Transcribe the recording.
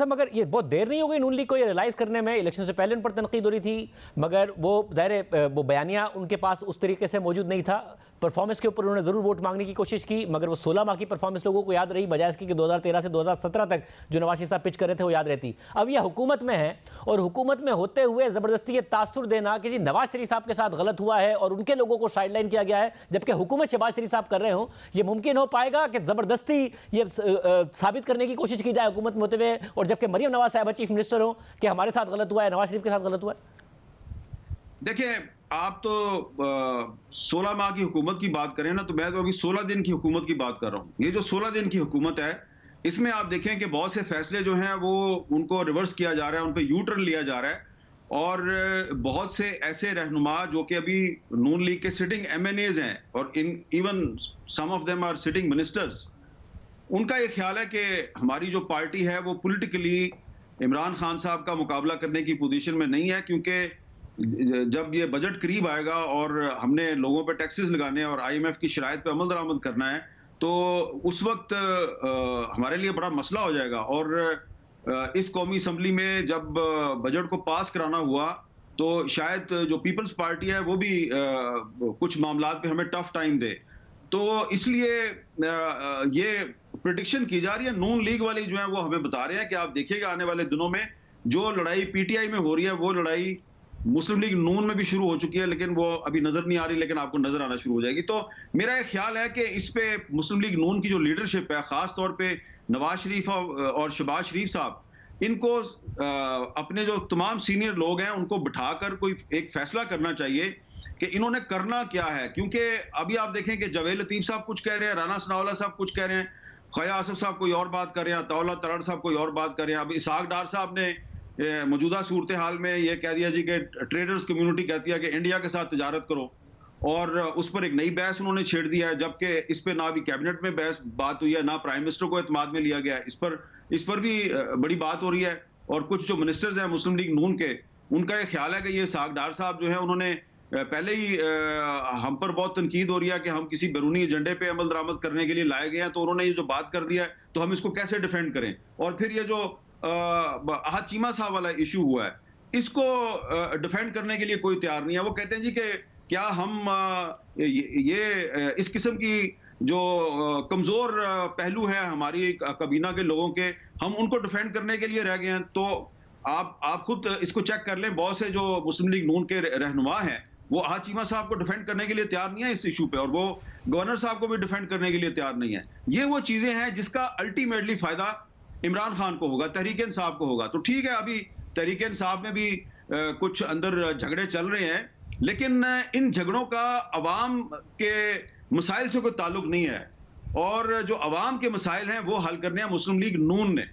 मगर ये बहुत देर नहीं हो गई नून लीग को ये रियलाइज़ करने में? इलेक्शन से पहले उन पर तनकीद हो रही थी, मगर वो ज़ाहिर वो बयानिया उनके पास उस तरीके से मौजूद नहीं था। परफॉर्मेंस के ऊपर उन्होंने ज़रूर वोट मांगने की कोशिश की, मगर वो 16 माह की परफॉर्मेंस लोगों को याद रही, बजाय इसकी कि 2013 से 2017 तक जो नवाज शरीफ साहब पिच कर रहे थे वो याद रहती। अब ये हुकूमत में है और हुकूमत में होते हुए ज़बरदस्ती ये तासुर देना कि जी नवाज शरीफ साहब के साथ गलत हुआ है और उनके लोगों को साइडलाइन किया गया है, जबकि हुकूमत शहबाज शरीफ साहब कर रहे हो, ये मुमकिन हो पाएगा कि ज़बरदस्ती ये साबित करने की कोशिश की जाए हुकूमत में होते हुए, और जबकि मरियम नवाज साहब चीफ मिनिस्टर हो, कि हमारे साथ गलत हुआ है, नवाज शरीफ के साथ गलत हुआ है? देखिए, आप तो 16 माह की हुकूमत की बात करें ना, तो मैं तो अभी 16 दिन की हुकूमत की बात कर रहा हूं। ये जो 16 दिन की हुकूमत है, इसमें आप देखें कि बहुत से फैसले जो हैं वो उनको रिवर्स किया जा रहा है, उन पे यू टर्न लिया जा रहा है, और बहुत से ऐसे रहनुमा जो कि अभी नून लीग के सिटिंग MNAs हैं और even some of them are sitting ministers, उनका ये ख्याल है कि हमारी जो पार्टी है वो पॉलिटिकली इमरान खान साहब का मुकाबला करने की पोजीशन में नहीं है, क्योंकि जब ये बजट करीब आएगा और हमने लोगों पे टैक्सेस लगाने और IMF की शराइत पे अमल दरामद करना है, तो उस वक्त हमारे लिए बड़ा मसला हो जाएगा। और इस कौमी असम्बली में जब बजट को पास कराना हुआ, तो शायद जो पीपल्स पार्टी है वो भी कुछ मामलात पे हमें टफ टाइम दे। तो इसलिए ये प्रेडिक्शन की जा रही है। नून लीग वाली जो है वो हमें बता रहे हैं कि आप देखिएगा आने वाले दिनों में जो लड़ाई PTI में हो रही है, वो लड़ाई मुस्लिम लीग नून में भी शुरू हो चुकी है, लेकिन वो अभी नजर नहीं आ रही, लेकिन आपको नजर आना शुरू हो जाएगी। तो मेरा ये ख्याल है कि इस पे मुस्लिम लीग नून की जो लीडरशिप है, खास तौर पे नवाज शरीफ और शहबाज शरीफ साहब, इनको अपने जो तमाम सीनियर लोग हैं उनको बिठाकर कोई एक फैसला करना चाहिए कि इन्होंने करना क्या है। क्योंकि अभी आप देखें कि जावेद लतीफ साहब कुछ कह रहे हैं, राना सनाउल्लाह साहब कुछ कह रहे हैं, ख्वाजा आसिफ साहब कोई और बात कर रहे हैं, अताउल्लाह तलड़ साहब कोई और बात कर रहे हैं। अब इसहाक डार साहब ने मौजूदा सूरत हाल में ये कह दिया जी कि ट्रेडर्स कम्युनिटी कहती है कि इंडिया के साथ तजारत करो, और उस पर एक नई बहस उन्होंने छेड़ दिया है, जबकि इस पर ना भी कैबिनेट में बहस बात हुई है, ना प्राइम मिनिस्टर को एतमाद में लिया गया है। इस पर भी बड़ी बात हो रही है। और कुछ जो मिनिस्टर्स हैं मुस्लिम लीग नून के, उनका ये ख्याल है कि ये इसहाक डार साहब जो है उन्होंने पहले ही हम पर बहुत तनकीद हो रही है कि हम किसी बैरूनी एजेंडे पे अमल दरामद करने के लिए लाए गए हैं, तो उन्होंने ये जो बात कर दिया है तो हम इसको कैसे डिफेंड करें। और फिर ये जो आहत चीमा साहब वाला इशू हुआ है, इसको डिफेंड करने के लिए कोई तैयार नहीं है। वो कहते हैं जी कि क्या हम ये इस किस्म की जो कमजोर पहलू है हमारी काबीना के लोगों के, हम उनको डिफेंड करने के लिए रह गए हैं। तो आप खुद इसको चेक कर लें, बहुत से जो मुस्लिम लीग नून के रहनुमा हैं वो आहत चीमा साहब को डिफेंड करने के लिए तैयार नहीं है इस इशू पे, और वो गवर्नर साहब को भी डिफेंड करने के लिए तैयार नहीं है। ये वो चीजें हैं जिसका अल्टीमेटली फायदा इमरान खान को होगा, तहरीक इंसाफ को होगा। तो ठीक है, अभी तहरीक इंसाफ में भी कुछ अंदर झगड़े चल रहे हैं, लेकिन इन झगड़ों का अवाम के मसाइल से कोई ताल्लुक नहीं है, और जो अवाम के मसाइल हैं वो हल करने हैं मुस्लिम लीग नून ने।